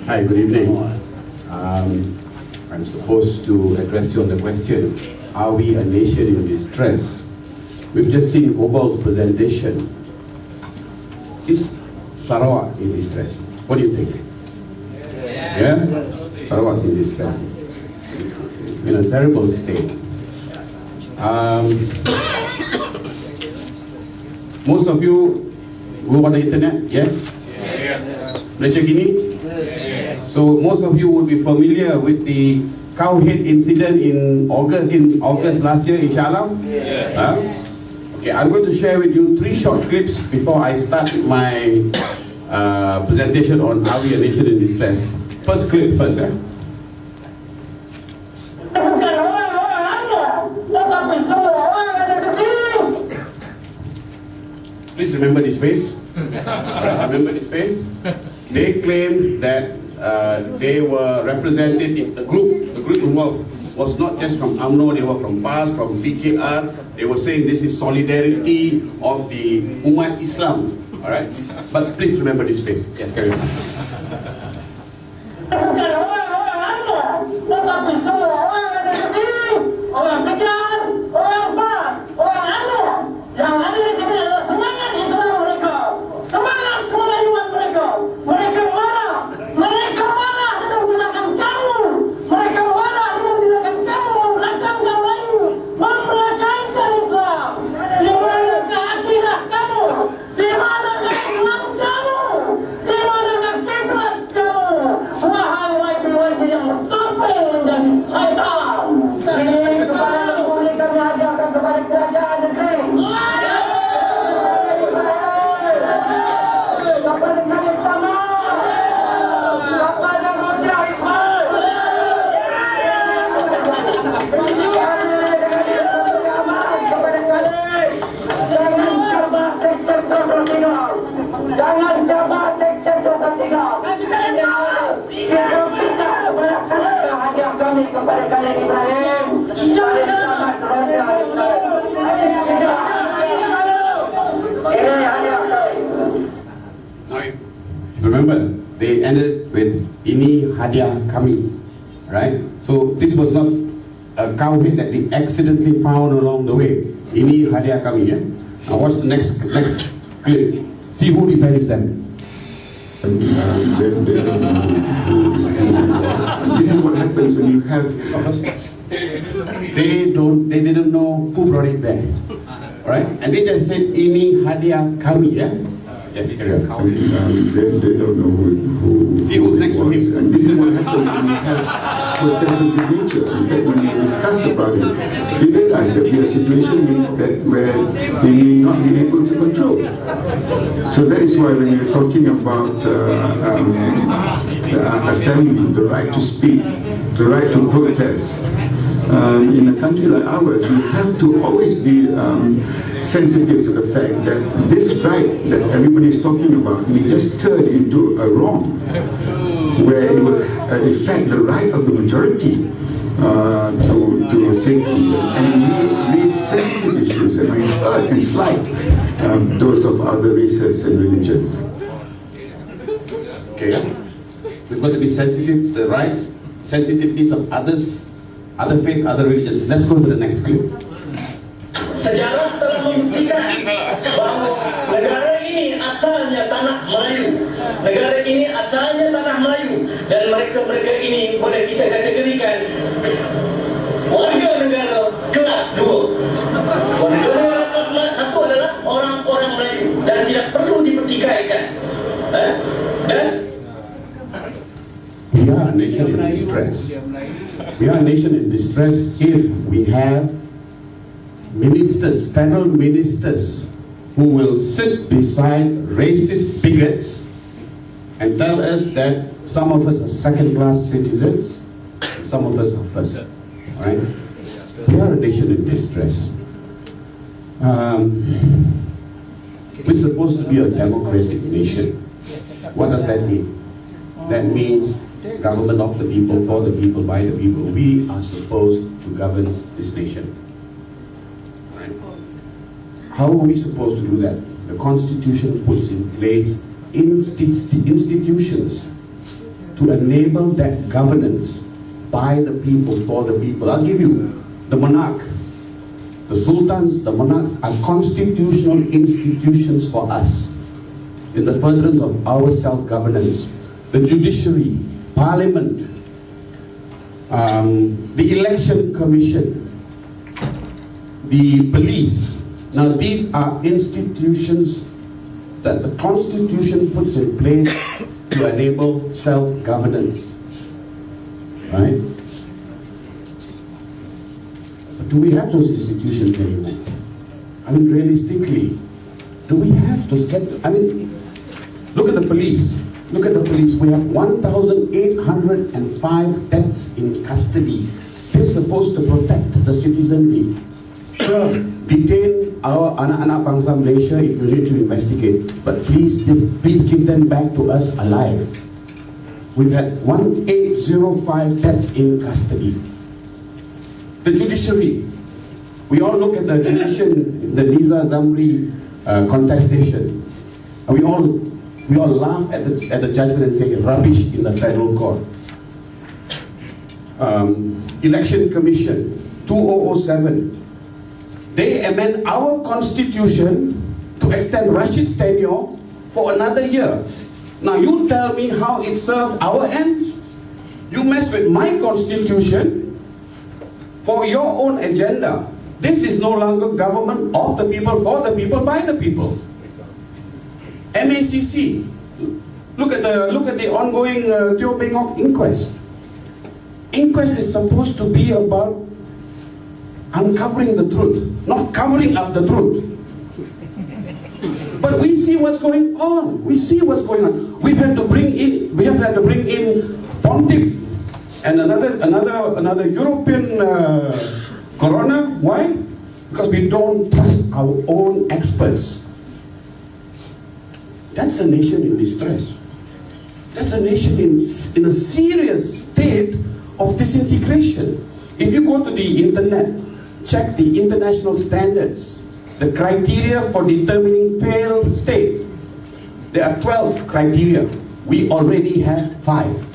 Hi, good evening. I'm supposed to address you on the question, are we a nation in distress? We've just seen Gobal's presentation. Is Sarawak in distress? What do you think? Yeah? Sarawak's in distress. In a terrible state. Most of you go on the internet, yes? Malaysia Kini? So most of you would be familiar with the cow head incident in August last year, inshallah? Okay, I'm going to share with you 3 short clips before I start my presentation on Are We a Nation in Distress. First clip first, eh? Please remember this face. Remember this face. They claim that they were represented in the group. The group involved was not just from UMNO, they were from PAS, from PKR. They were saying this is solidarity of the Umat Islam. Alright? But please remember this face. Yes, carry on. Kepada kalian Ibrahim, remember, they ended with ini hadiah kami, right? So this was not a cow head that they accidentally found along the way. Ini hadiah kami, yeah? Now what's the next clip? See who defends them. This is what happens when you have. They didn't know who brought it there, right? And they just said ini hadiah kami, yeah. Yes, carry on. They don't know who. See who's next to him. And this is what happens when you have protests of the nature. In fact, when we discussed about it, we realized that we are a situation where we may not be able to control. So that is why when you're talking about assembly, the right to speak, the right to protest, in a country like ours, we have to always be sensitive to the fact that this right that everybody is talking about may just turn into a wrong, where it will affect the right of the majority to safety, and it may raise sensitive issues and may hurt and slight those of other races and religion. Okay, we've got to be sensitive to the rights, sensitivities of others, other faiths, other religions. Let's go to the next clip. Sejarah telah membuktikan bahawa negara ini asalnya tanah Melayu. Negara ini asalnya tanah Melayu, dan mereka ini boleh kita kategorikan warga negara kelas 2. Warga negara kelas 1 adalah orang-orang Melayu dan tidak perlu dipertikaikan. Dan we are a nation in distress. We are a nation in distress if we have ministers, federal ministers, who will sit beside racist bigots and tell us that some of us are second-class citizens, some of us are first. All right? We are a nation in distress. We're supposed to be a democratic nation. What does that mean? That means government of the people, for the people, by the people. We are supposed to govern this nation. How are we supposed to do that? The Constitution puts in place institutions to to enable that governance by the people, for the people. I'll give you the monarch. The sultans, the monarchs are constitutional institutions for us in the furtherance of our self-governance. The judiciary, parliament, the election commission, the police. Now these are institutions that the Constitution puts in place to enable self-governance. Right? But do we have those institutions anymore? I mean, realistically, do we have those? Look at the police. Look at the police. We have 1,805 deaths in custody. They're supposed to protect the citizenry. Sure, detain our anak-anak bangsa Malaysia if you need to investigate, but please give them back to us alive. We've had 1,805 deaths in custody. The judiciary. We all look at the decision, the Niza Zamri contestation, and we all laugh at the judgment and say rubbish in the federal court. Election Commission 2007. They amend our constitution to extend Rashid's tenure for another year. Now you tell me how it served our ends. You mess with my constitution for your own agenda. This is no longer government of the people, for the people, by the people. MACC. Look at the ongoing Teo Peng Hock inquest. Inquest is supposed to be about uncovering the truth, not covering up the truth. But we see what's going on. We see what's going on. We have had to bring in Pontiff and another European coroner. Why? Because we don't trust our own experts. That's a nation in distress. That's a nation in a serious state of disintegration. If you go to the internet, check the international standards, the criteria for determining failed state. There are 12 criteria. We already have 5.